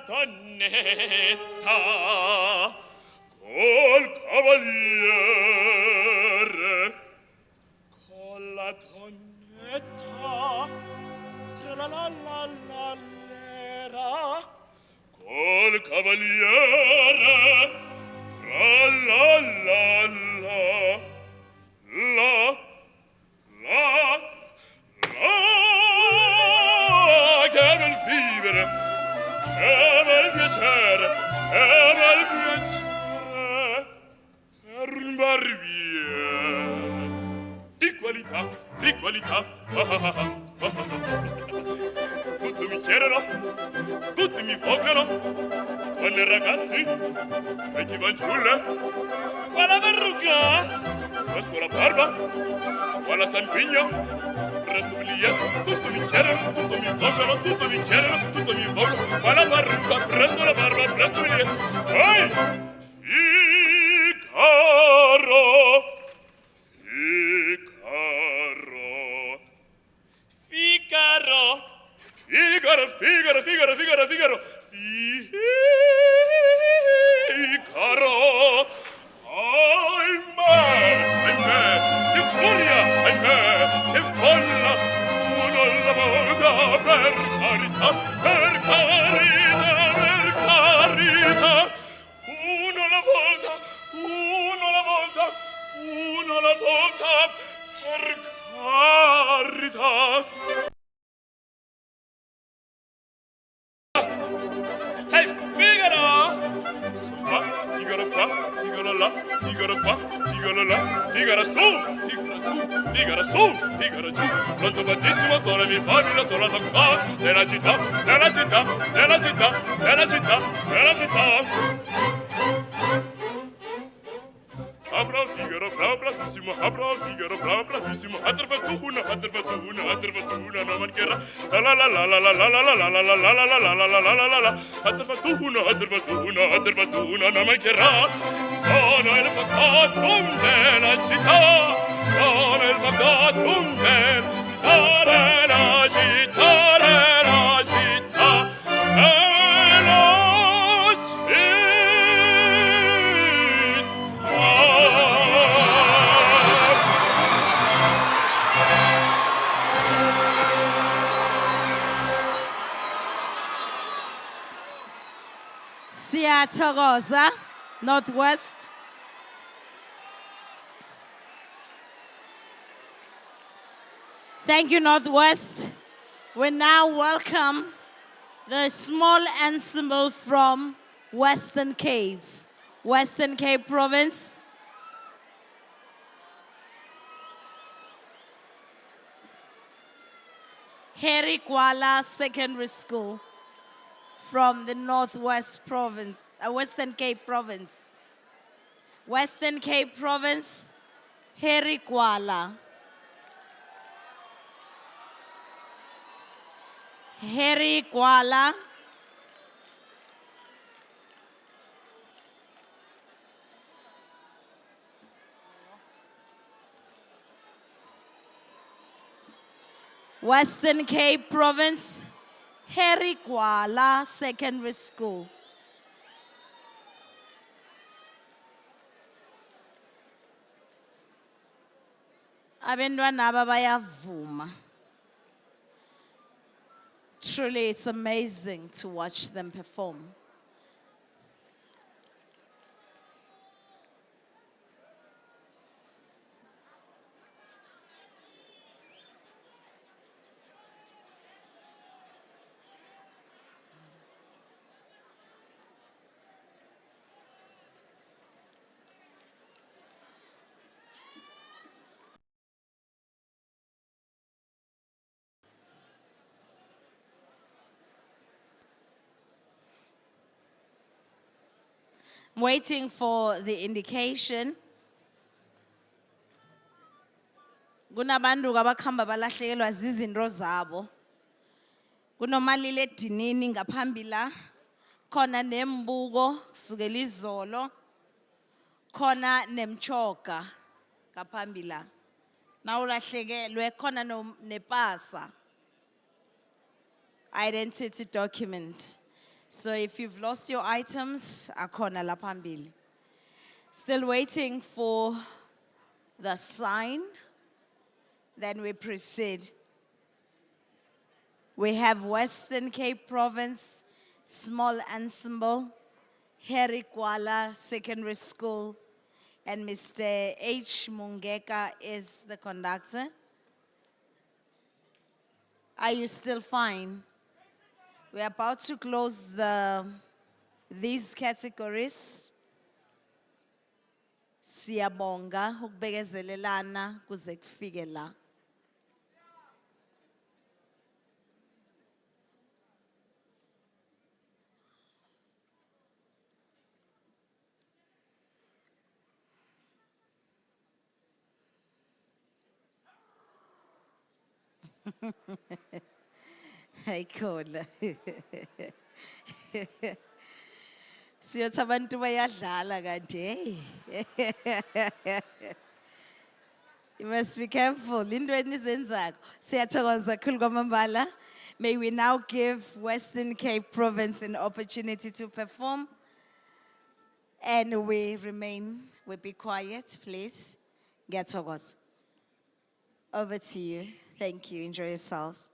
donnetta col cavaliere, con la donnetta, tra la la la la l'era, col cavaliere, tra la la la la la la. Che bel vivere, che bel piacere, che bel piacere per un barbiere di qualità, di qualità. Tutti mi chiedono, tutti mi vogliono, donne e ragazzi, vecchi fanciulle, qua la verruga, questo la barba, qua la sanguigna, presto biglietto, tutti mi chiedono, tutti mi vogliono, tutti mi chiedono, tutti mi vogliono, qua la verruga, presto la barba, presto biglietto. Ehi! Figaro, Figaro, Figaro, Figaro, Figaro, Figaro, Figaro, ahimè, che furia, ahimè, che folla, uno alla volta, per carità, per carità, per carità, uno alla volta, uno alla volta, uno alla volta, per carità. Hey, Figaro! Figaro qua, Figaro là, Figaro qua, Figaro là, Figaro su, Figaro giù, Figaro su, Figaro giù. Pronto battissimo sole mi fammi la sola tocca della città, della città, della città, della città, della città. Abra Figaro, bravissimo, abra Figaro, bravissimo. Altra fortuna, non mancherà. La la la la la la la la la la la la la la la la la la la. Altra fortuna, non mancherà. Sono il factotum della città. Sono il factotum della città, della città, della città. Siyathokoza, Northwest. Thank you, Northwest. We now welcome the small ensemble from Western Cape Province. Harry Kuala Secondary School from the Northwest Province, Western Cape Province. Western Cape Province, Harry Kuala. Harry Kuala. Western Cape Province, Harry Kuala Secondary School. Abantwana aba bayavuma. Truly, it's amazing to watch them perform. I'm waiting for the indication. Kunabantu abakhamba balahlekelwa zizinto zabo. Kunomaliledinini ngaphambili, khona nembuko kusukela izolo, khona nemchoka ngaphambili. Nawulahlekelwe khona nepasa. Identity document. So if you've lost your items, akhona la phambili. Still waiting for the sign. Then we proceed. We have Western Cape Province, small ensemble, Harry Kwala Secondary School, and Mr. H. Mungeka is the conductor. Are you still fine? We're about to close these categories. Siyabonga ukubekezelelana kuze kufike la. Hayikhona. Siyothi abantu bayadlala kanti hey. You must be careful. Into enizenzako. Siyathokoza kakhulu kwamambala. May we now give Western Cape Province an opportunity to perform. And we be quiet, please. Ngiyathokoza. Over to you. Thank you. Enjoy yourselves.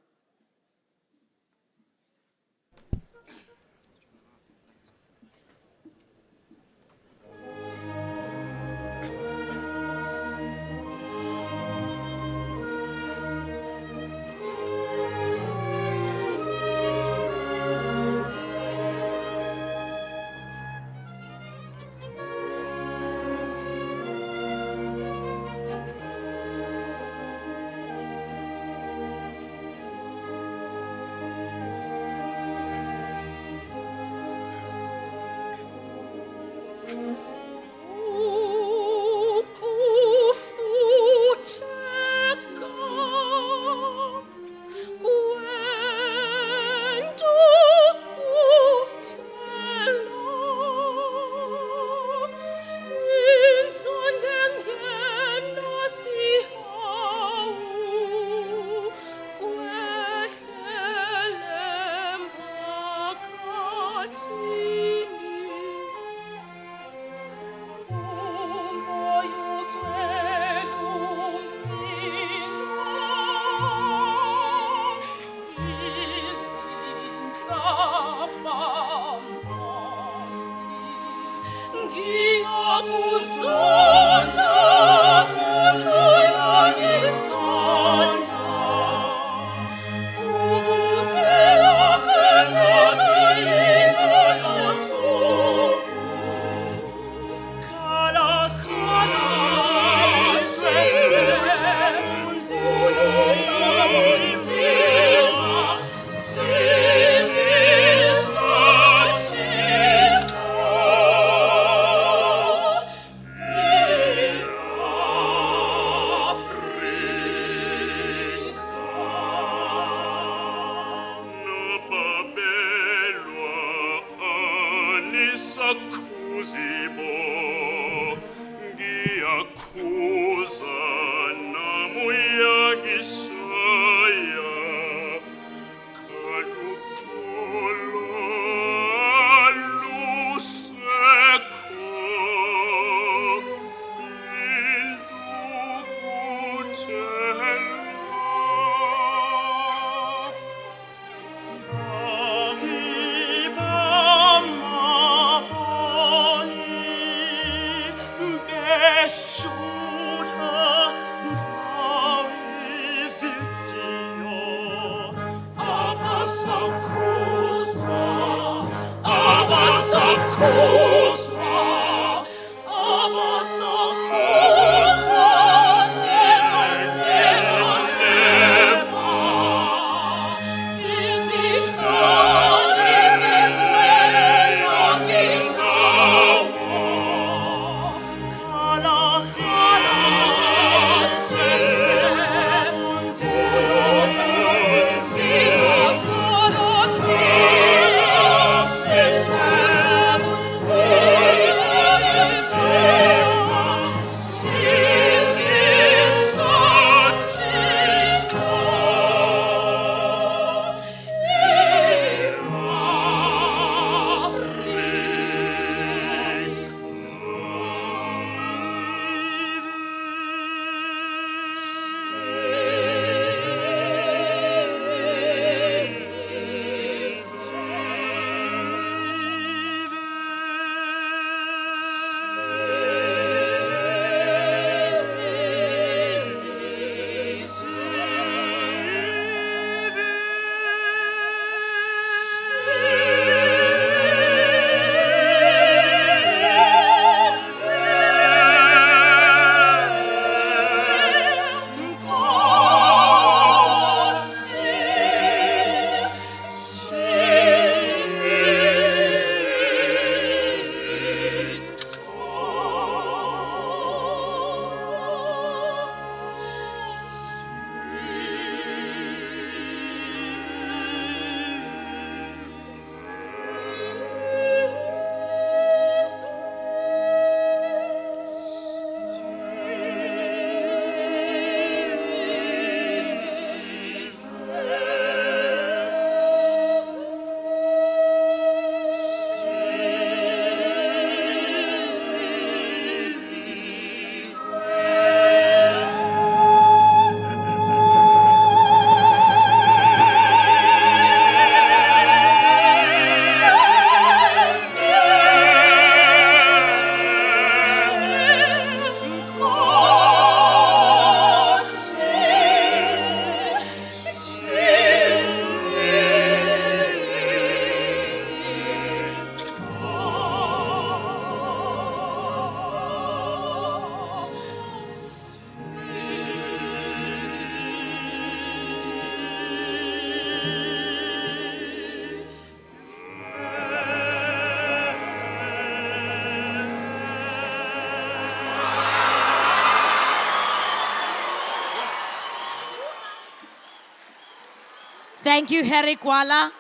Thank you, Harry Kwala.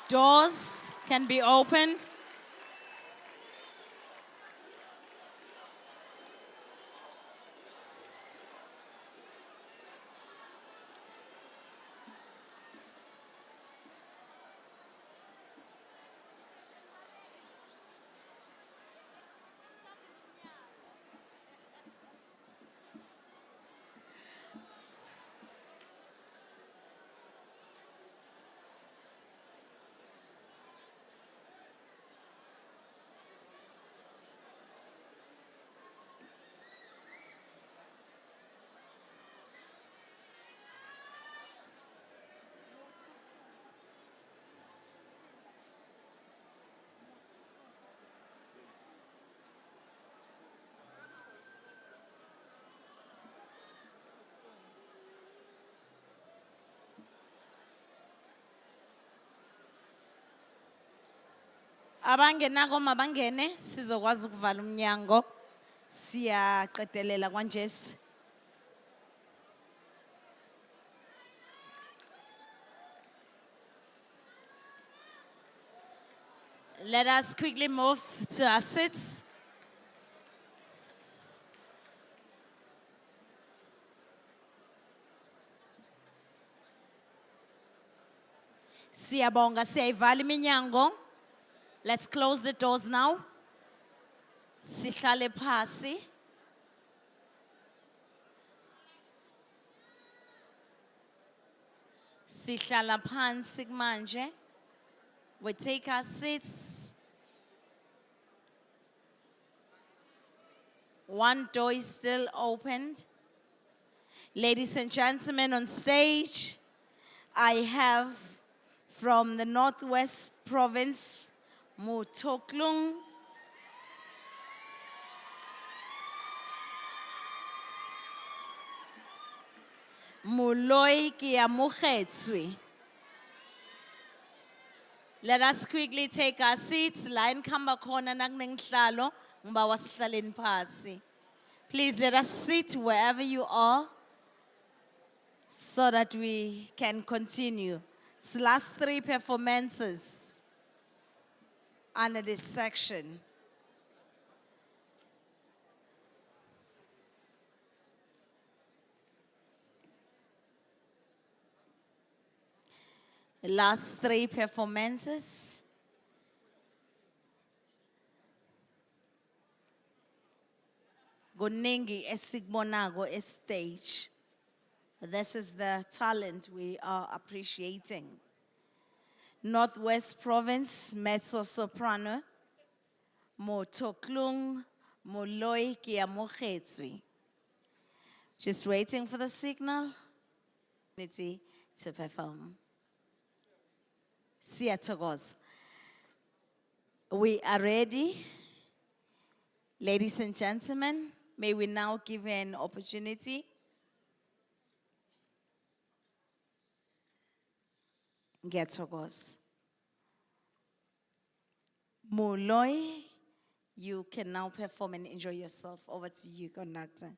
Doors can be opened. Abangenako mabangene sizokwazi ukuvala umnyango. Siyaqedelela kwanje. Let us quickly move to our seats. Siyabonga siyayivala iminyango. Let's close the doors now. Sihlale phasi. Sihlala phansi manje. We take our seats. One door is still opened. Ladies and gentlemen on stage, I have from the Northwest Province, Mutoklung, Muloi Kiamuketsui. Let us quickly take our seats. Line kamba khona nakunenhlalo ngibawa sihlaleni phasi. Please let us sit wherever you are so that we can continue. It's the last 3 performances under this section. The last 3 performances. Kuningi esikubonako stage. This is the talent we are appreciating. Northwest Province, mezzo soprano, Motoklung Moloi Kiamuketsui. Just waiting for the signal to perform. Siyathokoza. We are ready. Ladies and gentlemen, may we now give an opportunity. Ngiyathokoza. Moloi, you can now perform and enjoy yourself. Over to you, conductor.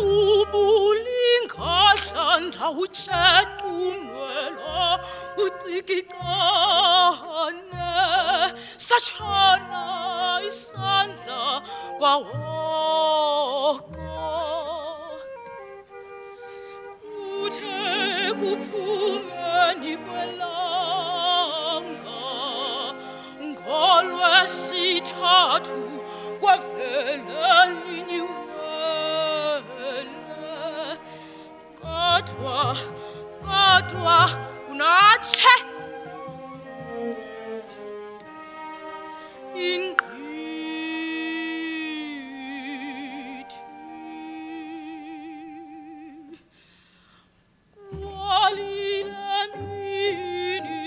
ubulingahlanda utsheqa umnwelo ucikicane satshona isandla kwawoko kuthe kuphumeni kwelanga ngolwesithathu kwavela linyiwele kodwa unatshe ingqithi kwalile mini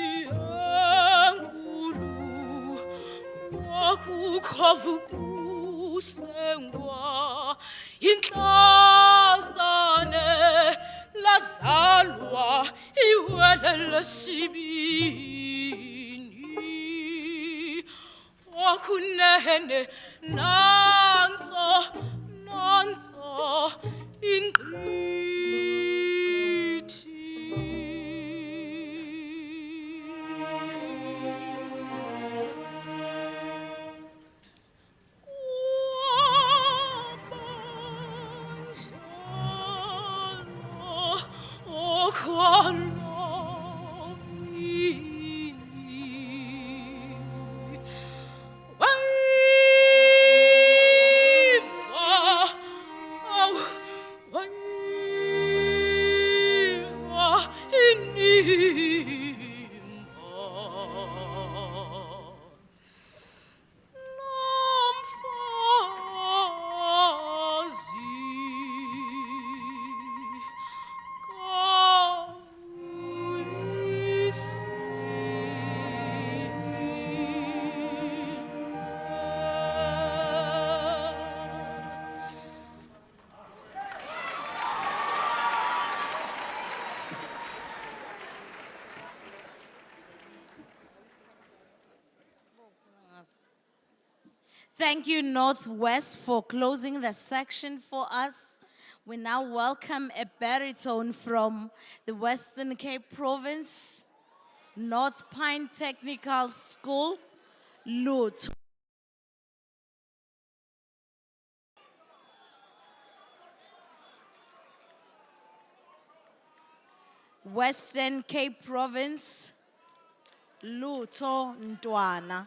enkulu kwakukho vukusengwa intlazane lazalwa iwele lesibini wakunene nantso Thank you, Northwest, for closing the section for us. We now welcome a baritone from the Western Cape Province, North Pine Technical School, Lut. Western Cape Province, Luto Ntwana.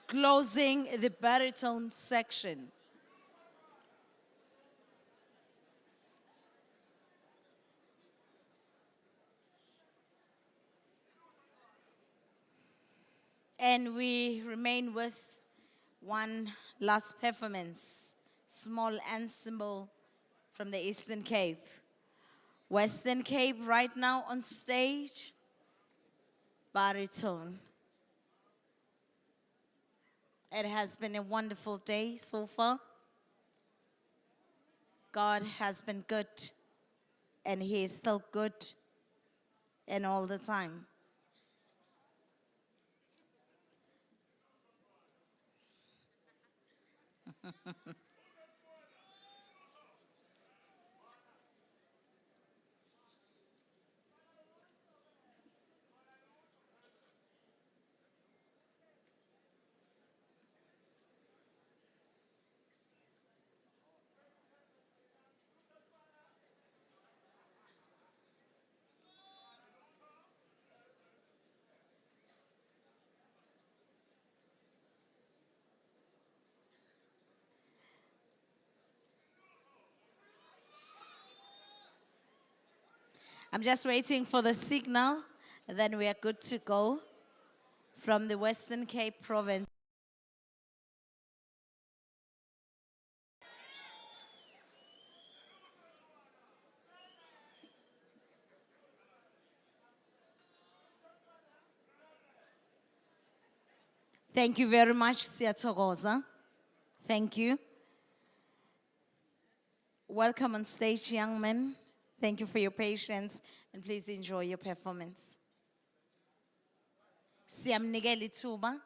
Closing the baritone section. And we remain with one last performance, small ensemble from the Eastern Cape. Western Cape right now on stage, baritone. It has been a wonderful day so far. God has been good, and He is still good, and all the time. I'm just waiting for the signal, and then we are good to go from the Western Cape Province. Thank you very much, Siyathokoza. Thank you. Welcome on stage, young men. Thank you for your patience, and please enjoy your performance. Siyamnikela ithuba.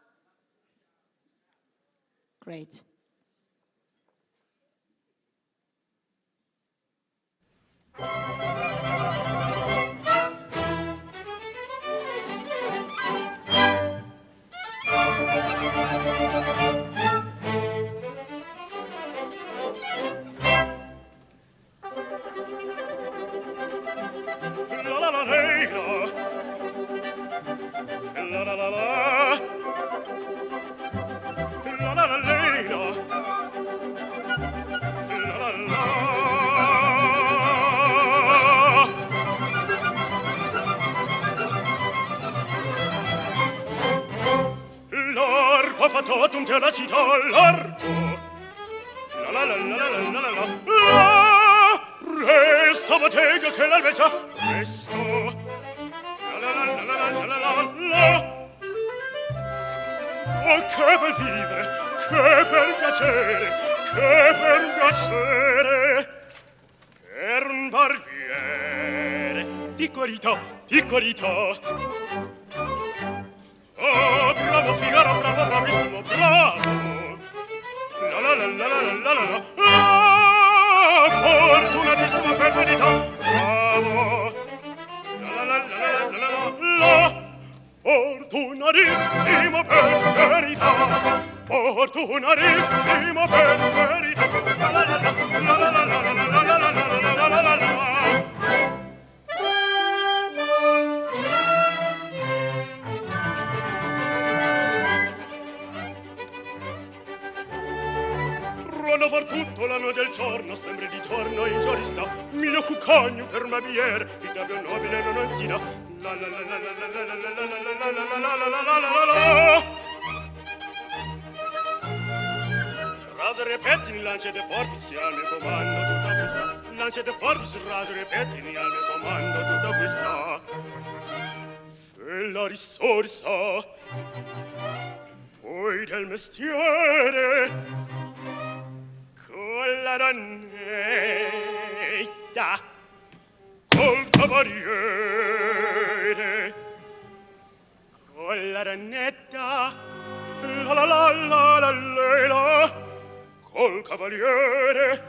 Great. totum te la città largo. La la la la la la la la la. Resta bottega che l'albeccia. Resto. La la la la la la la la la. Oh, che bel vivere, che bel piacere, che bel piacere. Per un barbiere di qualità. Oh, bravo Figaro, bravo, bravissimo, bravo. La la la la la la la la. Ah, fortunatissimo per verità. Bravo. La la la la la la la la. Fortunatissimo per verità. Fortunatissimo per verità. La la la la la la la la la la la la la la la. Ruolo far tutto l'anno del giorno, sempre di giorno in giorista. Mio cuccagno per una biere, che da più nobile non si dà. La la la la la la la la la la la la la la la. Rasere e pettini, lancete forbici al mio comando tutta questa. Lancete forbici, rasere e pettini al mio comando tutta questa. E la risorsa poi del mestiere con la donnetta, col cavaliere, con la donnetta, la la la la la la, col cavaliere,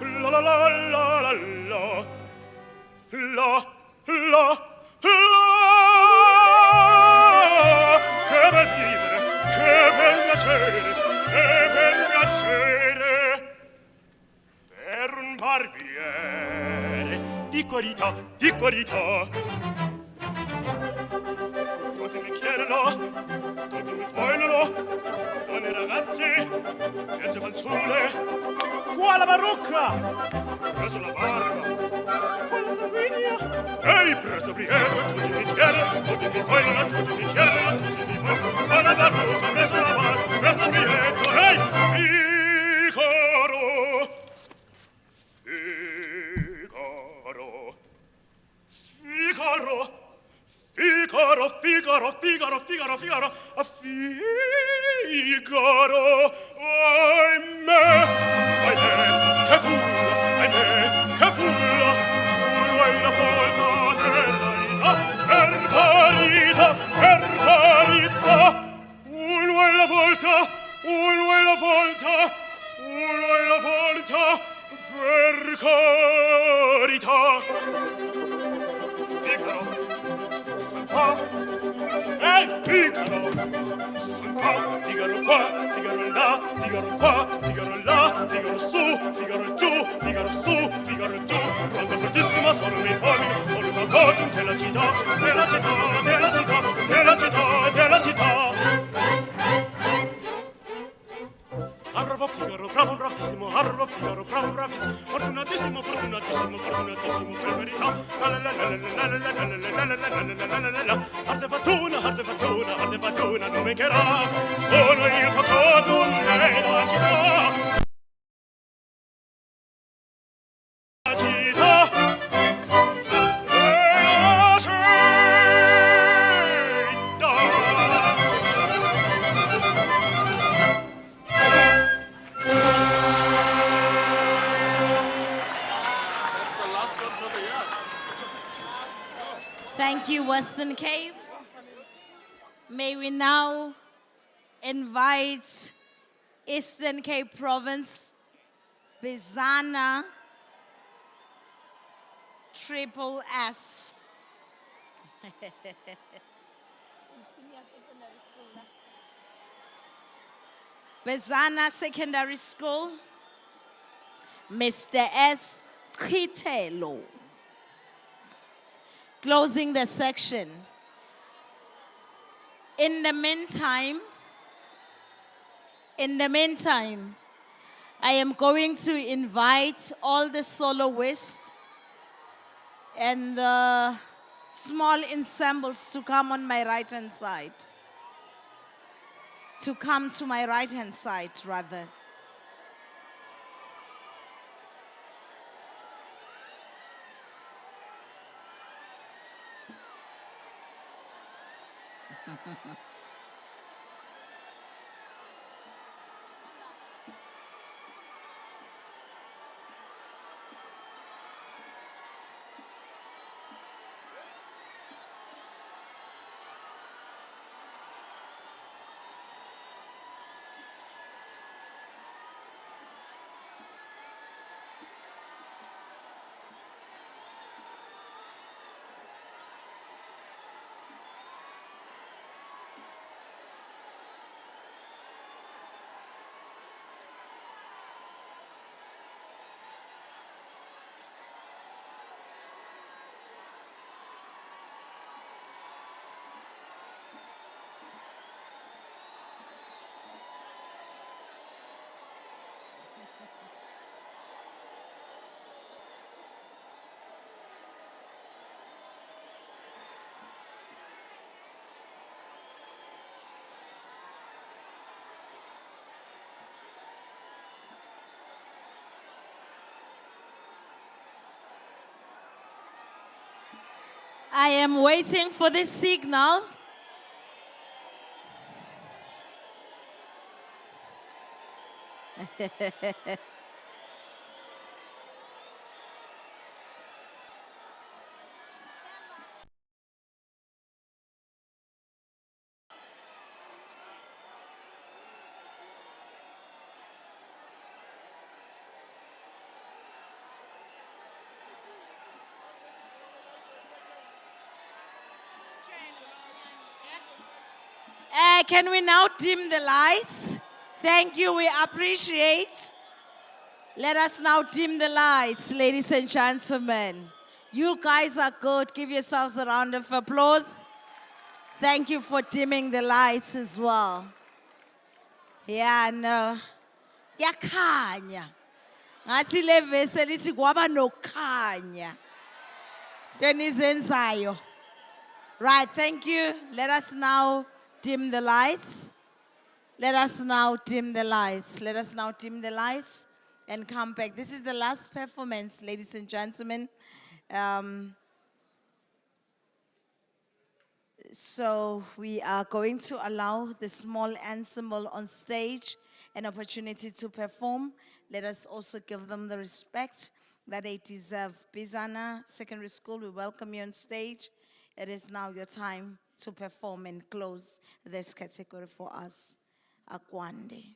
la la la la la la, la la la. Che bel vivere, che bel piacere, che bel piacere. Per un barbiere di qualità, di qualità. Tutti mi chiedono, tutti mi vogliono, donne ragazzi, vecchie fanciulle. Qua la parrucca, preso la barba, qua la sanguigna. Ehi, presto prieto, tutti mi chiedono, tutti mi vogliono, tutti mi chiedono, tutti mi vogliono. Qua la parrucca, preso la barba, presto prieto, ehi, Figaro. Figaro, Figaro, Figaro, Figaro, Figaro, a Figaro, ahimè, che fulla, ahimè, che fulla, uno è la volta della vita, per carità, uno è la volta, uno è la volta, uno è la volta, per carità. Figaro, ehi, Figaro, Figaro qua, Figaro là, Figaro qua, Figaro là, Figaro su, Figaro giù, Figaro su, Figaro giù. Quando bruttissima sono i miei uomini, sono fagoti della città, della città, della città, della città, della città. Bravo Figaro, bravo, bravissimo, bravo Figaro, bravo, bravissimo, fortunatissimo, fortunatissimo, fortunatissimo, per verità. La la la la la la la la la la la la la. Arte fatuna, non mancherà, sono il facotum della città. La città, della città. Thank you, Western Cape. May we now invite Eastern Cape Province, Bizana, Triple S. Bizana Secondary School, Mr. S. Kitelo. Closing the section. In the meantime, I am going to invite all the soloists and the small ensembles to come on my right-hand side. to come to my right-hand side, rather. I am waiting for the signal. Can we now dim the lights? Thank you, we appreciate. Let us now dim the lights, ladies and gentlemen. You guys are good. Give yourselves a round of applause. Thank you for dimming the lights as well. Yeah, no. Yakhanya. Ngathi le vese lithi kwaba nokhanya. Tenizenzayo. Right, thank you. Let us now dim the lights. Let us now dim the lights. Let us now dim the lights and come back. This is the last performance, ladies and gentlemen. So we are going to allow the small ensemble on stage an opportunity to perform. Let us also give them the respect that they deserve. Bizana Secondary School, we welcome you on stage. It is now your time to perform and close this category for us. Akwande.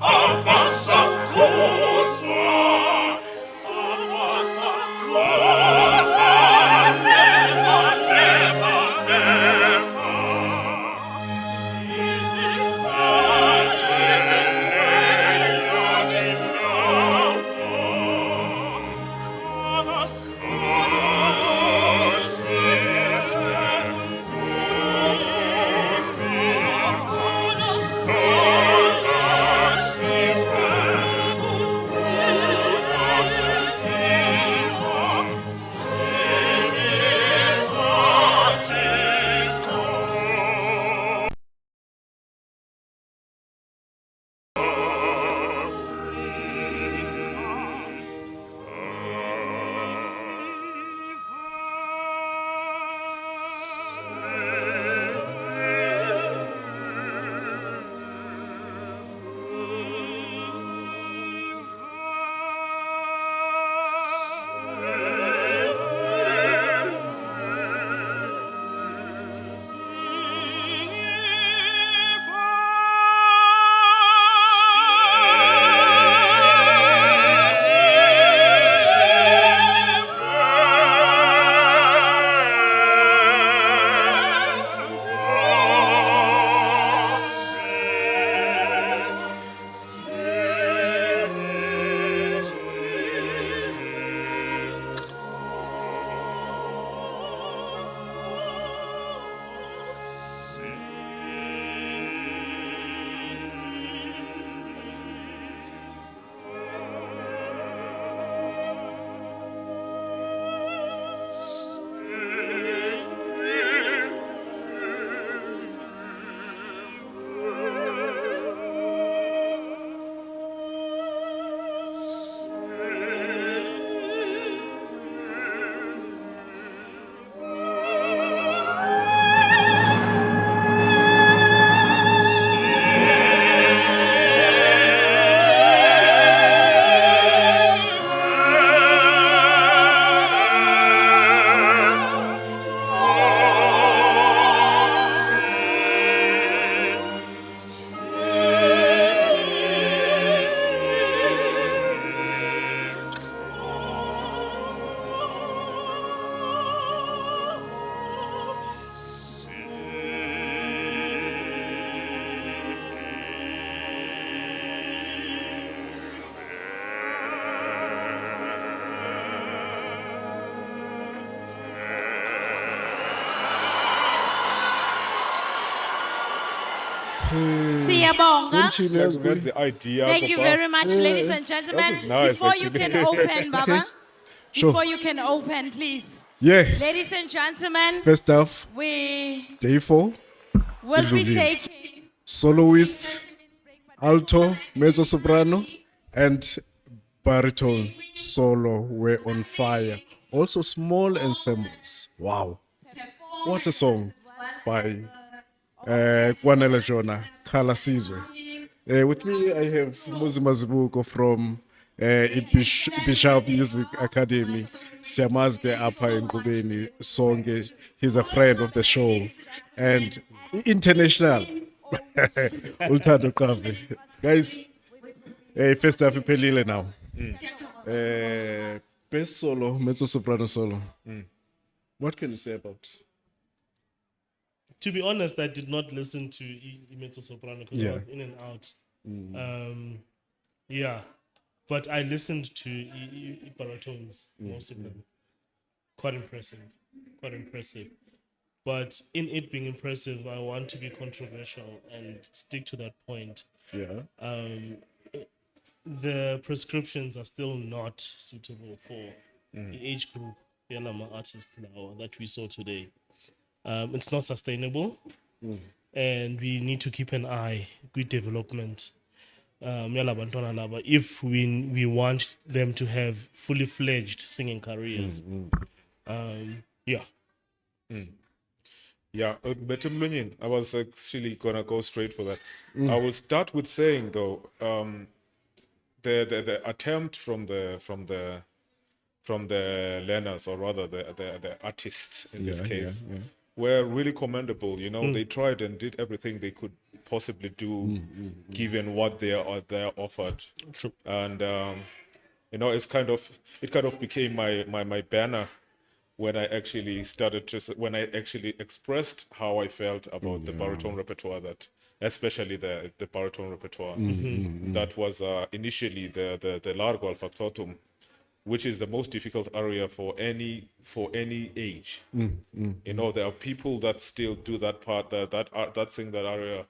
Abba Siyabonga. Imshini yazwi. That's the idea. Thank you Papa. very much, ladies and gentlemen. is nice, Before you actually. can open, Baba, Sure. before you can open, please. Yeah. Ladies and gentlemen, First off, we day 4, will be Idlulile. taking soloist, alto, mezzo soprano, and baritone solo were on fire. Also small ensembles. Wow. What a song by Kwanele Jona, Kala Sizwe. With me, I have Muzima Zibuko from Bishop Music Academy. Siamazke Apa in Kubeni Songe. He's a friend of the show. And international. Ultado Kavi. Guys, first half Pelile now. Best solo, mezzo soprano solo. What can you say about? To be honest, I did not listen to mezzo soprano because Yeah. I was in and out. Yeah, but I listened to baritones, most of them. Quite impressive, quite impressive. But in it being impressive, I want to be controversial and stick to that point. Yeah. The prescriptions are still not suitable for the age group Yalama artists now that we saw today. It's not sustainable, and we need to keep an eye with development. If we want them to have fully fledged singing careers, yeah. Yeah, but Mlunyin, I was actually gonna go straight for that. I will start with saying though, the attempt from the learners, or rather the artists in this case, were really commendable. You know, they tried and did everything they could possibly do, given what they are offered. True. And you know, it kind of became my banner when I actually expressed how I felt about the baritone repertoire, that especially the baritone repertoire that was initially the largo al factotum, which is the most difficult area for any age. You know, there are people that still do that part, that sing that area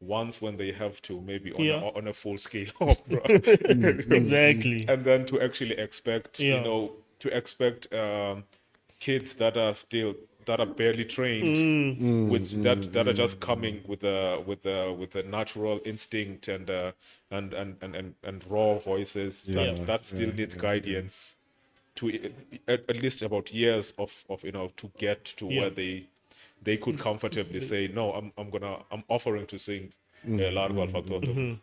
once when they have to, maybe on a full scale opera. Exactly. And then to actually expect, you Yeah. know, kids that are barely trained, that are just coming with a natural instinct and raw voices that still need guidance to at least about years of you know, to get to where they could comfortably say, no, I'm offering to sing largo al factotum.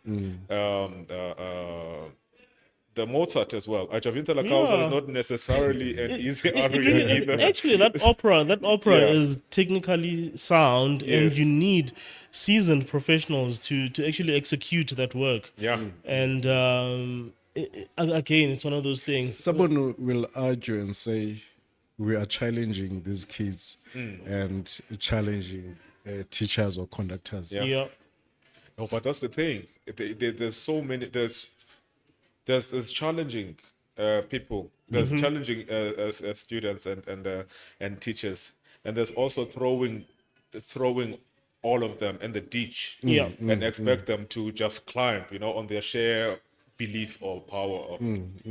The Mozart as well. Ajavinta la Causa is not necessarily an easy aria either. Actually, that opera Yeah. is technically sound, and Yes. you need seasoned professionals to actually execute that work. Yeah. And again, it's one of those things. Someone will argue and say we are challenging these kids and challenging teachers or conductors. Yeah. No, but that's the thing. There's so many. There's challenging people. There's challenging students and teachers, and there's also throwing all of them in the ditch. Yeah. And expect them to just climb, you know, on their sheer belief or power of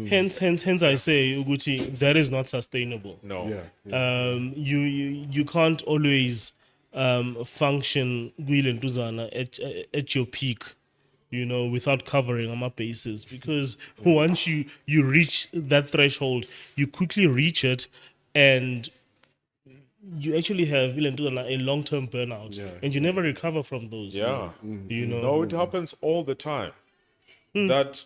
Hence, I say, Uguchi, that is not sustainable. no. Yeah. You can't always function at your peak, you know, without covering on my bases, because once you reach that threshold, you quickly reach it, and you actually have a long-term burnout, and you never recover from those. Yeah. You know. No, it happens all the time. That,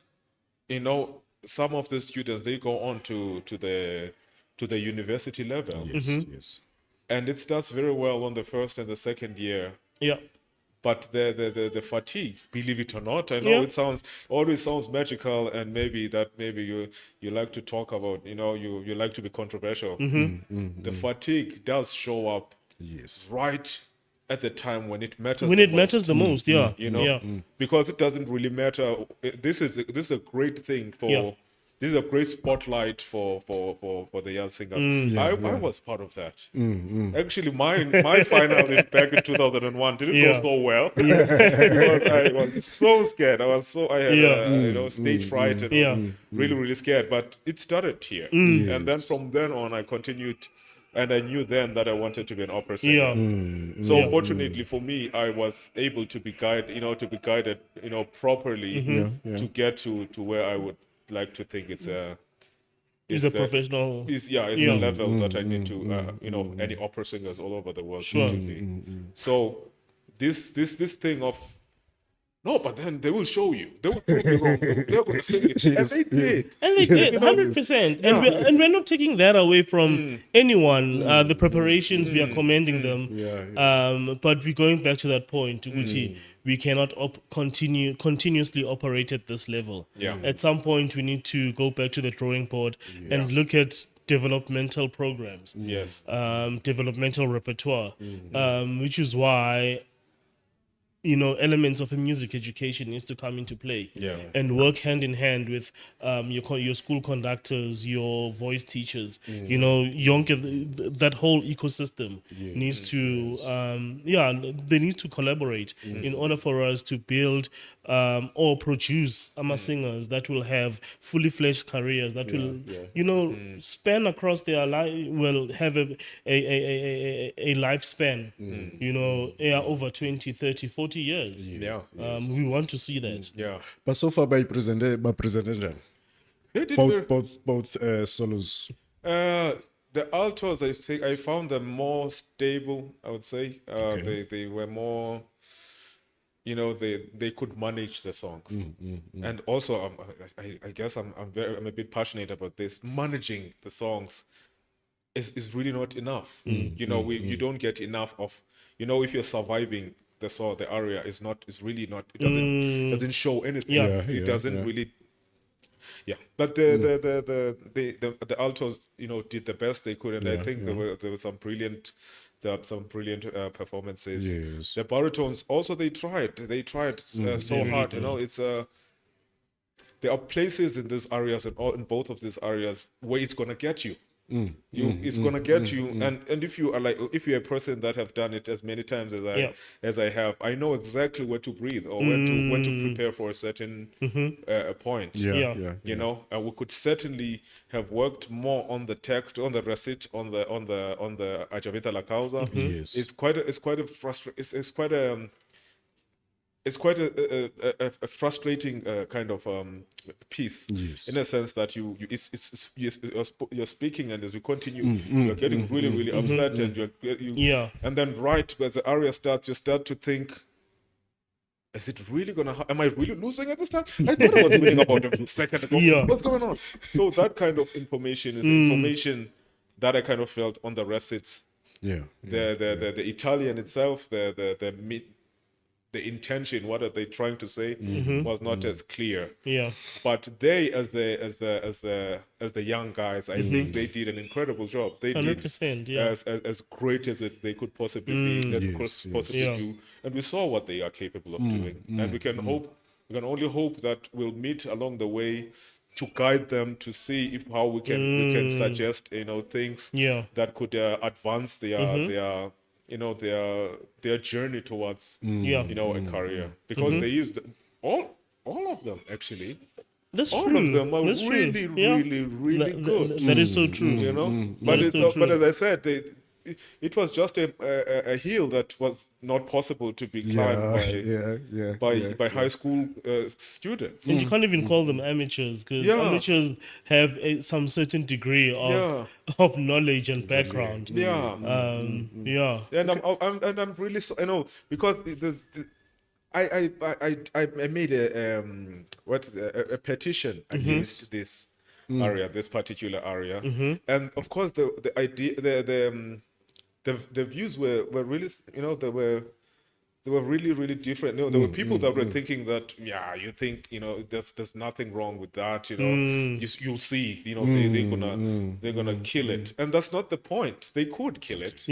you know, some of the students, they go on to the university level, Yes. Yes. and it starts very well on the first and the second year. Yeah. But the fatigue, believe it or not, I know Yeah. it always sounds magical, and maybe you like to talk about, you know, you like to be controversial. The fatigue does show up Yes. right at the time when it matters. When the it most. matters the most, yeah. You know, Yeah. because it doesn't really matter. This is a great thing for Yeah. this is a great spotlight for the young singers. I was part of that. Actually, my final back in 2001 didn't go Yeah. so well because I was so scared. I had stage fright and I was really scared. But it started here, and then from then on, I continued. And I knew then that I wanted to be an opera singer. So fortunately for me, I was able to be guided, properly to get to where I would like to think He's a professional. Is the level that I need to any opera singers all over the world need to be. So this thing of no, but then they will show you. They will prove you wrong. They're going to sing it, and they did. And they did, 100%. And we're not taking that away from anyone. The preparations, we are commending them. But we're going back to that point, Uguti. We cannot continuously operate at this level. At some point, we need to go back to the drawing board and look at developmental programs. Developmental repertoire, which is why elements of a music education needs to come into play and work hand in hand with your school conductors, your voice teachers, that whole ecosystem needs to, they need to collaborate in order for us to build or produce singers that will have fully fledged careers that will, span across their life, will have a lifespan, over 20, 30, 40 years. We want to see that. But so far, by presented, They did very- both solos. The altos, I think, I found them more stable. I would say they were more. They could manage the songs, and also I guess I'm a bit passionate about this. Managing the songs is really not enough. You don't get enough of. If you're surviving the aria is really not. It doesn't show anything. It doesn't really. But the altos, did the best they could, and I think there were some brilliant. There are some brilliant performances. Yes. The baritones also they tried so hard. It's there are places in these areas and in both of these areas where it's gonna get you. It's gonna get you, and if you are if you're a person that have done it as many times as I have, I know exactly where to breathe or when to prepare for a certain point. We could certainly have worked more on the text, on the recit, on the Ajavita la causa. Yes. It's quite a frustrating kind of piece, in a sense that you're speaking, and as you continue, you're getting really upset, and and then right as the aria starts, you start to think, is it really gonna? Am I really losing at this time? I thought I was winning about a second ago. What's going on? So that kind of information is information that I kind of felt on the recits. The Italian itself, the intention, what are they trying to say, was not as clear. But they, as the young guys, I think they did an incredible job. They 100%, did as great as they could possibly be, do, and we saw what they are capable of doing. And we can only hope that we'll meet along the way to guide them to see how we can suggest things that could advance their journey towards a career, because they used all of them actually. That's all true. of them are That's really true. really good. That is so true. But That is so but true. as I said, it was just a hill that was not possible to be climbed by high school students. And you can't even call them amateurs, because amateurs have some certain degree of knowledge and background. And I'm really because I made a petition against this area, this particular area, and of course the idea the views were really they were really different. There were people that were thinking that you think there's nothing wrong with that. You'll see they're gonna kill it, and that's not the point. They could kill it,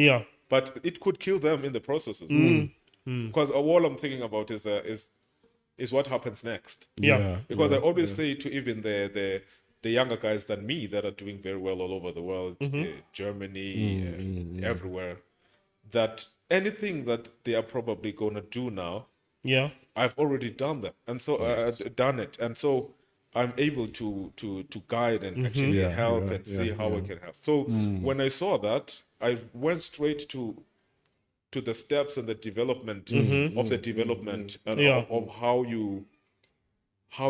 but it could kill them in the process as well. Because all I'm thinking about is what happens next. Because I always say to even the younger guys than me that are doing very well all over the world, Germany, everywhere, that anything that they are probably going to do now, Yeah. I've already done that, and so done it, and so I'm able to guide and actually Yeah, help yeah, and see yeah, how I can help. So when I saw that, I went straight to the steps and the development of the development and Yeah. of how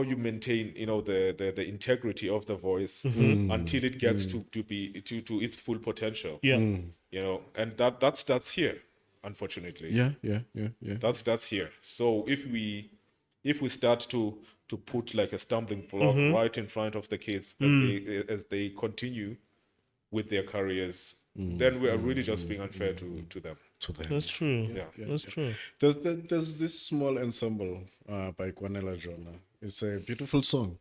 you maintain, you know, the integrity of the voice until it gets to be to its full potential. Yeah. You know, and that starts here, unfortunately. Yeah. That's here. So if we start to put like a stumbling block right in front of the kids as they continue with their careers, then we are really just being unfair to them. To them. That's true. Yeah. That's true. There's this small ensemble by Kwanela Jona. It's a beautiful song,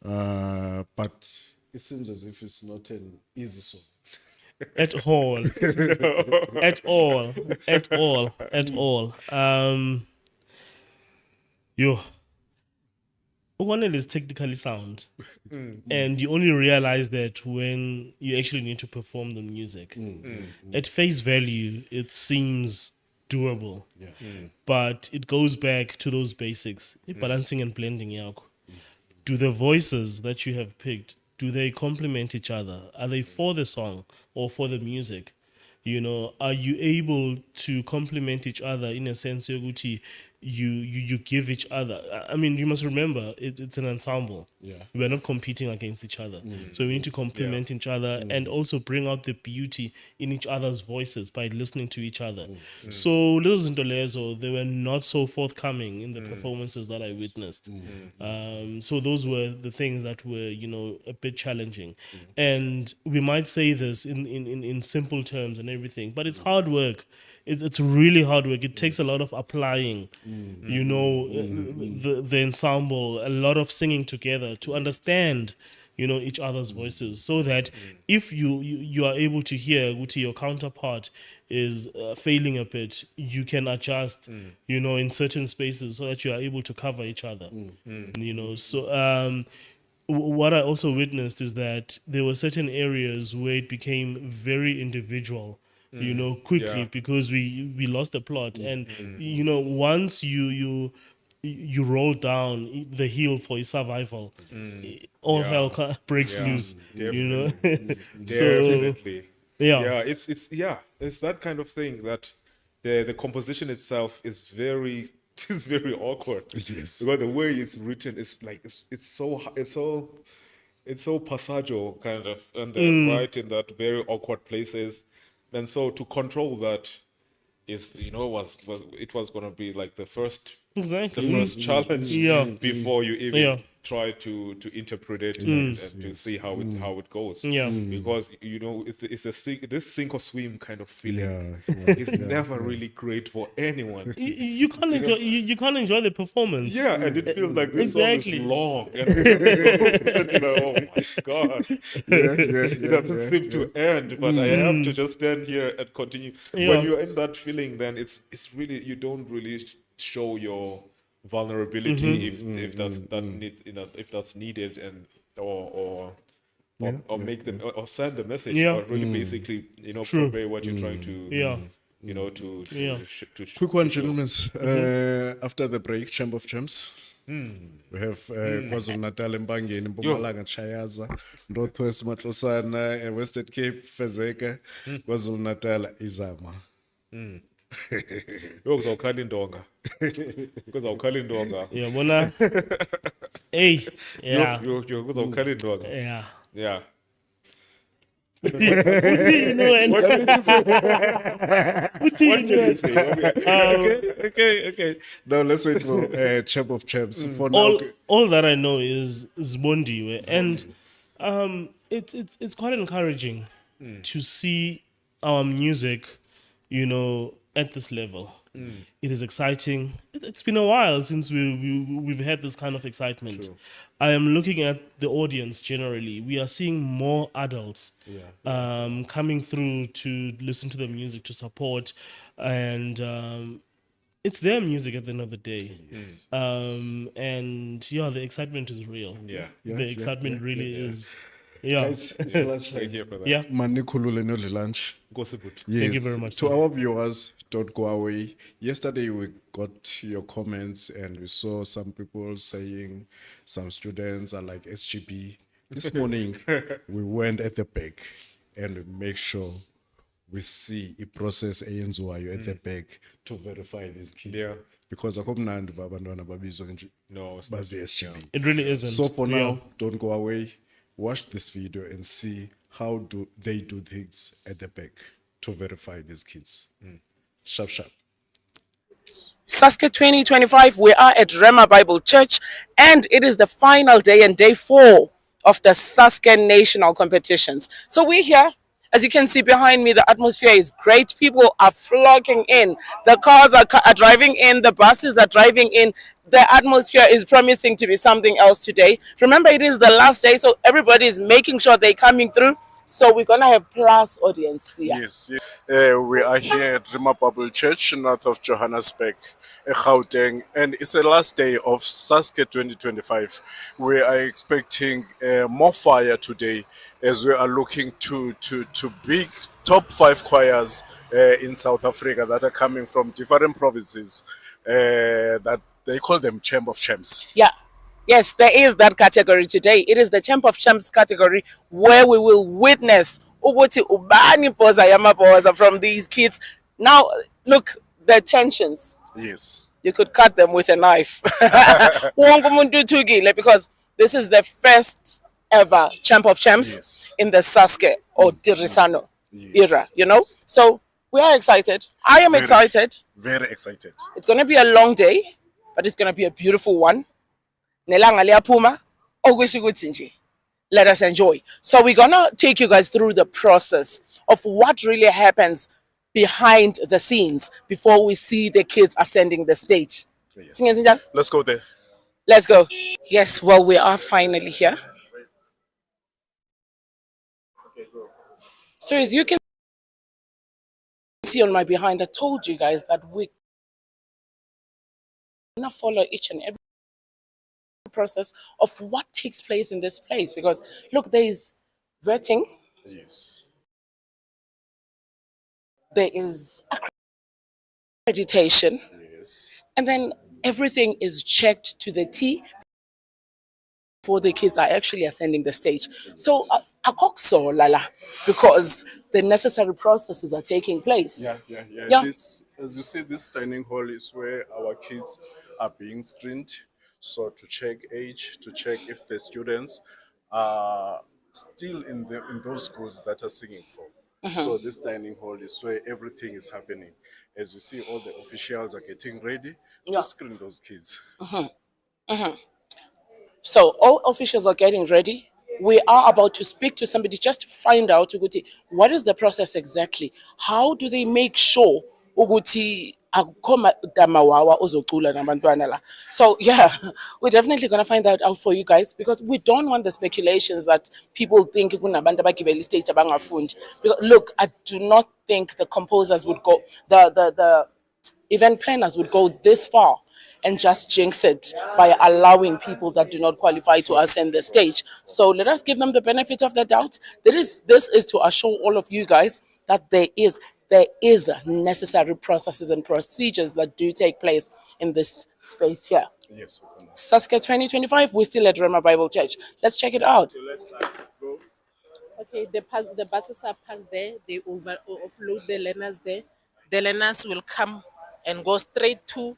but it seems as if it's not an easy song. At all. At all. At all. At all. Yo. One is technically sound. And you only realize that when you actually need to perform the music. At face value, it seems doable. Yeah. But it goes back to those basics. Balancing and blending yakho. Do the voices that you have picked, do they complement each other? Are they for the song or for the music? You know, are you able to complement each other in a sense yokuthi you give each other? I mean, you must remember it's an ensemble. Yeah. We're not competing against each other. So we need to complement each other and also bring out the beauty in each other's voices by listening to each other. So Liz and Dolezo, they were not so forthcoming in the performances that I witnessed. So those were the things that were, you know, a bit challenging. And we might say this in simple terms and everything, but it's hard work. It's really hard work. It takes a lot of applying, you know, the ensemble, a lot of singing together to understand, you know, each other's voices, so that if you are able to hear Guti, your counterpart is failing a bit, you can adjust, you know, in certain spaces so that you are able to cover each other, you know. So what I also witnessed is that there were certain areas where it became very individual, you know, quickly, because we lost the plot. And you know, once you roll down the hill for his survival, all hell breaks loose, you know. So Definitely. yeah, It's that kind of thing that the composition itself is very is very awkward. Yes. Because the way it's written is like it's so passaggio kind of, and then right in that very awkward places. And so to control that is, you know, was going to be like the first challenge before you even try to interpret it and to see how it goes. Because, you know, it's this sink or swim kind of feeling. It's never really great for anyone. you can't enjoy, you can't enjoy the performance. Yeah, and it feels like this song is long. And, you know, oh my God. It doesn't seem to end, but I have to just stand here and continue. When you're in that feeling, then it's really, you don't really show your vulnerability if that's needed, and or make them or send the message, or really basically, you know, convey what you're trying to you know, to Quick one, gentlemen. After the break, Chamber of Gems. We have KwaZulu Natal, Mbangeni, Mpumalanga, Chayaza, Northwest, Matlosana, Western Cape, Fezeka, KwaZulu Natal, Izama. Kuzawukhala indonga. Kuzawukhala indonga. Yeah, bona. Hey, yeah. Kuzawukhala indonga. Yeah. Yeah. You know, and What can you say? Okay. Now let's wait for Champ of Champs. For now, all that I know is Zbondi, and it's quite encouraging to see our music, you know, at this level. It is exciting. It's been a while since we've had this kind of excitement. True. I am looking at the audience generally. We are seeing more adults coming through to listen to the music, to support, and it's their music at the end of the day. And yeah, the excitement is real. Yeah. The excitement really is. Yeah. Guys, it's lunch We're time. here for that. Yeah. Manikhulule no lunch. Gossiput. Yes. Thank you very much, To sir. our viewers, don't go away. Yesterday we got your comments and we saw some people saying some students are like SGB. This morning we went at the back and we make sure we see a process eyenziwayo at the back to verify these kids. Yeah. Because akumnandi uba abantwana babizwa nje No, it's not. bazi SGB. It really isn't. So for Yeah. now, don't go away. Watch this video and see how do they do things at the back to verify these kids. Sharp, sharp. Sasce 2025, we are at Rema Bible Church, and it is the final day and day 4 of the Sasce National Competitions. So we're here. As you can see behind me, the atmosphere is great. People are flocking in. The cars are driving in. The buses are driving in. The atmosphere is promising to be something else today. Remember, it is the last day, so everybody is making sure they're coming through. So we're going to have plus audience here. Yes, yes. We are here at Rema Bible Church, north of Johannesburg, Gauteng, and it's the last day of Sasce 2025. We are expecting more fire today as we are looking to big top 5 choirs in South Africa that are coming from different provinces that they call them Chamber of Champs. Yeah. Yes, there is that category today. It is the Champ of Champs category where we will witness ukuthi ubani poza yamapoza from these kids. Now, look, the tensions. Yes. You could cut them with a knife. Wonke umuntu uthukile, because this is the first ever Champ of Champs Yes. in the Sasce or Tirisano Yes. era, you know? Yes. So we are excited. I am excited. Very excited. It's going to be a long day, but it's going to be a beautiful one. Nelanga liyaphuma, okusho ukuthi nje, let us enjoy. So we're going to take you guys through the process of what really happens behind the scenes before we see the kids ascending the stage. Yes. Singenze njani? Let's go there. Let's go. Yes, well, we are finally here. So as you can see on my behind, I told you guys that we're going to follow each and every process of what takes place in this place, because look, there is vetting, Yes. there is accreditation, Yes. and then everything is checked to the T before the kids are actually ascending the stage. So akokso lala, because the necessary processes are taking place. Yeah. This, as you see, this dining hall is where our kids are being screened. So to check age, to check if the students are still in those schools that are singing for. So this dining hall is where everything is happening. As you see, all the officials are getting ready to screen those kids. So all officials are getting ready. We are about to speak to somebody just to find out ukuthi, what is the process exactly. How do they make sure ukuthi akukho damawawa ozocula nabantwana la. So yeah, we're definitely going to find that out for you guys, because we don't want the speculations that people think kunabantu abagibela stage abangafundi. Because look, I do not think the composers would go, the event planners would go this far and just jinx it by allowing people that do not qualify to ascend the stage. So let us give them the benefit of the doubt. This is to assure all of you guys that there is necessary processes and procedures that do take place in this space here. Yes. Sasce 2025, we're still at Rema Bible Church. Let's check it out. Let's go. Okay, the buses are parked there. They offload the learners there. The learners will come and go straight to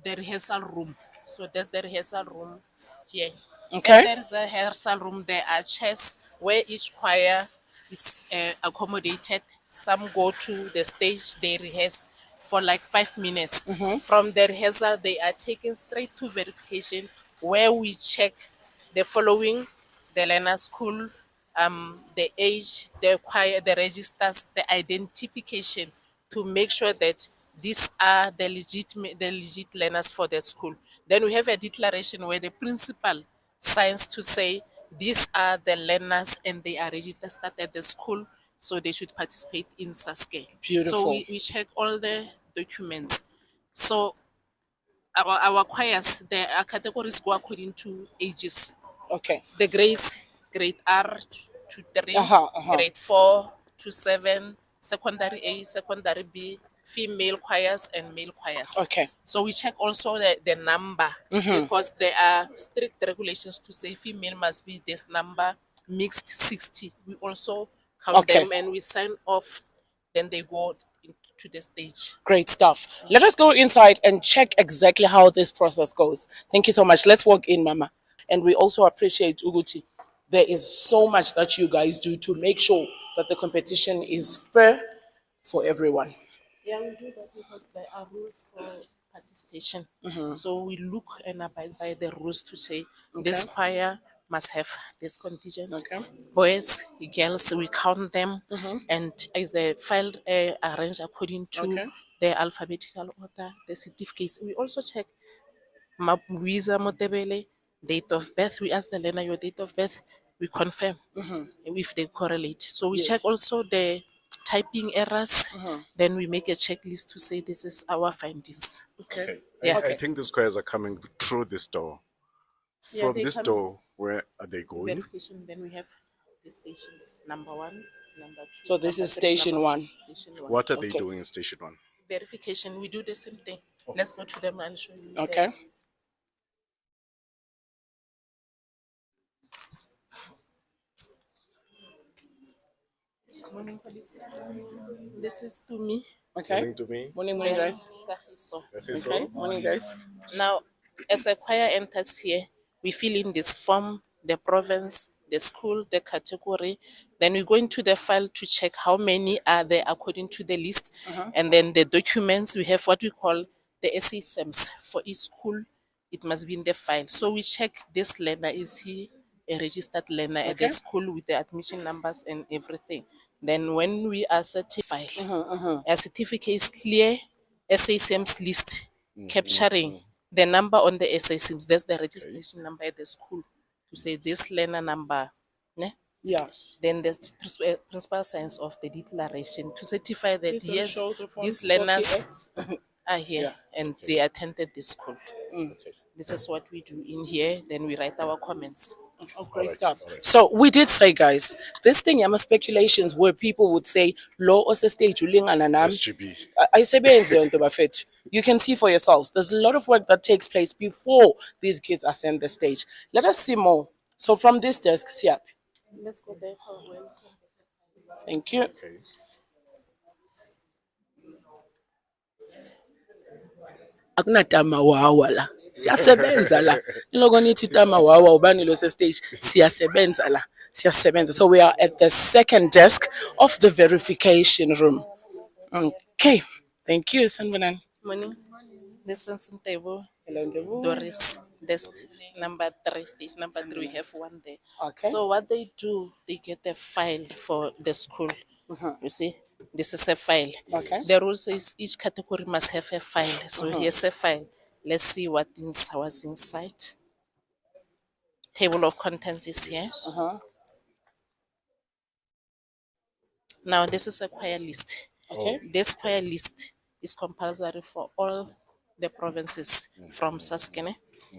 the rehearsal room. So that's the rehearsal room here. Okay. And there is a rehearsal room. There are chairs where each choir is accommodated. Some go to the stage. They rehearse for like 5 minutes. From the rehearsal, they are taken straight to verification, where we check the following: the learner school, the age, the choir, the registers, the identification, to make sure that these are the legit learners for the school. Then we have a declaration where the principal signs to say these are the learners and they are registered at the school, so they should participate in Sasce. Beautiful. So we check all the documents. So our choirs, the categories go according to ages. Okay. The grades, grade R to 3, grade 4 to 7, secondary A, secondary B, female choirs and male choirs. Okay. So we check also the number because there are strict regulations to say female must be this number, mixed 60. We also count Okay. them and we sign off, then they go into the stage. Great stuff. Let us go inside and check exactly how this process goes. Thank you so much. Let's walk in, Mama. And we also appreciate Uguti. There is so much that you guys do to make sure that the competition is fair for everyone. Yeah, we do that because there are rules for participation. So we look and abide by the rules to say this choir must have this contingent. Okay. Boys, girls, we count them, and as the file arranged according to the alphabetical order, the certificates. We also check Visa Motebele, date of birth. We ask the learner your date of birth. We confirm if they correlate. So we check also the typing errors. Then we make a checklist to say this is our findings. Okay. Yeah. I think these choirs are coming through this door. Yeah, From they this come- door, where are they going? Verification. Then we have the stations. Number 1, number 2. So this number is 3, station number 4. 1. Station 1. What are they Okay. doing in station 1? Verification. We do the same thing. Let's go to them and show you. Okay. Morning, colleagues. This is to me. Okay. Morning to me. Morning, guys. Okay, Okay. Morning, guys. Now, as a choir enters here, we fill in this form, the province, the school, the category. Then we go into the file to check how many are there according to the list. And then the documents, we have what we call the SASMs for each school. It must be in the file. So we check this learner, is he a registered learner at the school with the admission numbers and everything. Then when we are certified, a certificate is clear, SASM's list, capturing the number on the SASMs. That's the registration number at the school to say this learner number. Ne? Yes. Then the principal signs of the declaration to certify that Please don't yes, show the front these learners 48. are here and they attended this school. This is what we do in here. Then we write our comments. Oh, great stuff. So we did say, guys, this thing, I'm speculations where people would say, "Law or stage SGB. I say, "Bafet." You can see for yourselves. There's a lot of work that takes place before these kids are sent the stage. Let us see more. So from this desk, Siap. Let's go there for welcome. Thank you. Okay. Akunatama wawa la. Siyasebenza la. Iloko nithi tama wawa ubani lo stage. Siyasebenza la. Siyasebenza. So we are at the second desk of the verification room. Okay. Thank you, Sanbanan. Morning. This is table. Hello, Ndebu. Doris. Desk number 3. Stage number 3. We have one there. Okay. So what they do, they get a file for the school. You see, this is a file. Okay. The rule says each category must have a file. So here's a file. Let's see what was inside. Table of contents is here. Now this is a choir list. Okay. This choir list is compulsory for all the provinces from Sasce.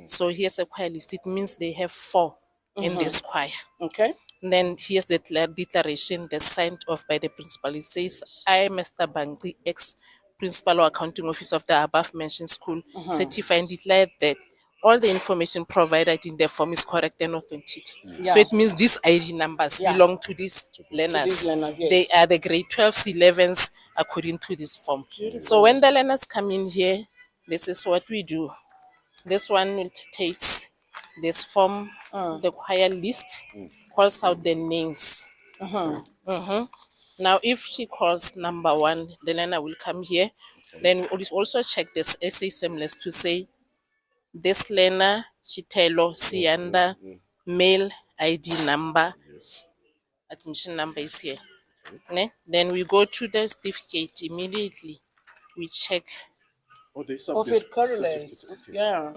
So here's a choir list. It means they have 4 in this choir. Okay. And then here's the declaration that's signed off by the principal. It says, I, Mr. Bangri, ex-principal or accounting officer of the above-mentioned school, certify and declare that all the information provided in the form is correct and authentic. Yeah. So it means these ID numbers belong to these learners. these learners, yes. They are the grade 12s, 11s, according to this form. So when the learners come in here, this is what we do. This one will takes this form, the choir list, calls out the names. Now, if she calls number 1, the learner will come here. Then we also check this SASM list to say this learner, Chitelo, Sianda, male ID number, admission number is here. Ne? Then we go to the certificate immediately. We check. Oh, there's Of it correlates. Yeah.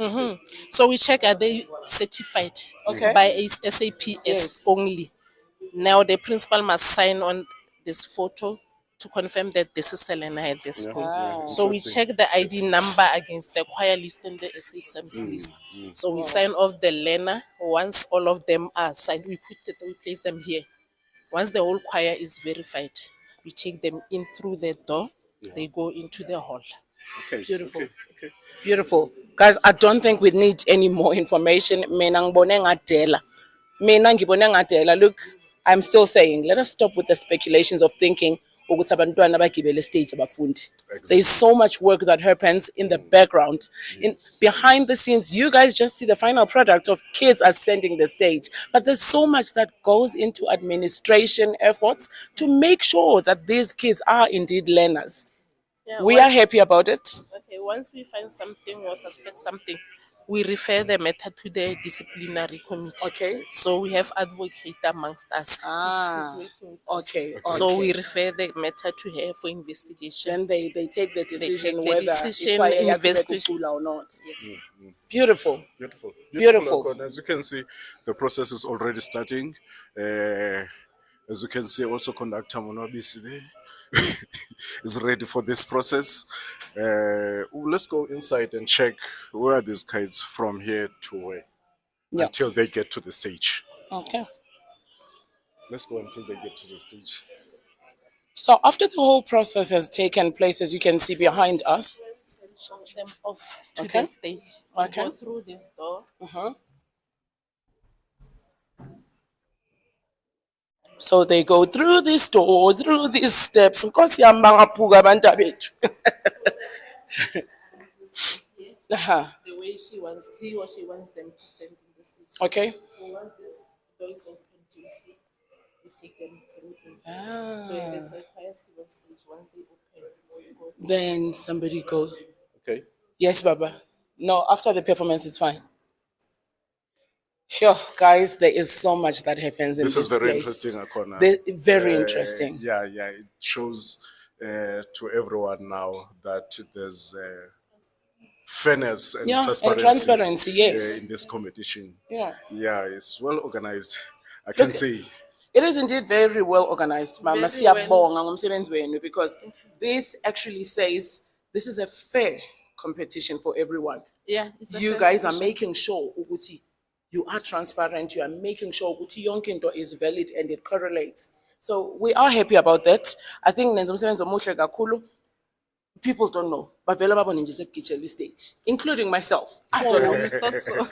So we check, are they certified by SAPS Yes. only? Now the principal must sign on this photo to confirm that this is Selena at the school. Yeah, So we interesting. check the ID number against the choir list and the SASM's list. So we sign off the learner. Once all of them are signed, we place them here. Once the whole choir is verified, we take them in through the door. They go into the hall. Okay. Beautiful. Okay. Beautiful. Guys, I don't think we need any more information. Mina ngibone ngadela. Mina ngibone ngadela. Look, I'm still saying, let us stop with the speculations of thinking ukuthi abantwana bagibele stage abafundi. There's so much work that happens in the background. In behind the scenes, you guys just see the final product of kids ascending the stage. But there's so much that goes into administration efforts to make sure that these kids are indeed learners. Yeah, We are happy about it. Okay, once we find something or suspect something, we refer the matter to the disciplinary committee. Okay. So we have advocate amongst us. She's working with us. Okay. So we refer the matter to her for investigation. Then they take the decision take the whether decision, ikwaya yakhe investigation. bekukhula or not. Yes. Beautiful. Beautiful. Akon. As you can see, the process is already starting. As you can see, also conductor Monobisi is ready for this process. Let's go inside and check where are these kids from here to where until they get to the stage. Okay. Let's go until they get to the stage. So after the whole process has taken place, as you can see behind us, Send them off to Okay. the stage. We Okay. go through this door. so they go through this door, through these steps. Nkosi yami bangaphuka abantu abethu. The way he or she wants them to stand in the stage. Okay. So once this door is open, you see, we take them through. So in the choir stage, once they open, we go through. Then somebody goes. Okay. Yes, Baba. No, after the performance, it's fine. Sure, guys, there is so much that happens in this This is very place. interesting, Akona. Very interesting. Yeah. It shows to everyone now that there's fairness and transparency, yes. in this competition. Yeah. Yeah, it's well organized. I can say. It is indeed very well organized, Mama. Very well. Siyabonga ngomsebenzi wenu, because this actually says this is a fair competition for everyone. Yeah, it's a You fair guys are competition. making sure ukuthi you are transparent, you are making sure ukuthi yonke into is valid and it correlates. So we are happy about that. I think nenza umsebenzi omuhle kakhulu. People don't know, but vele babone nje sekugijela stage, including myself. I don't know. We thought so.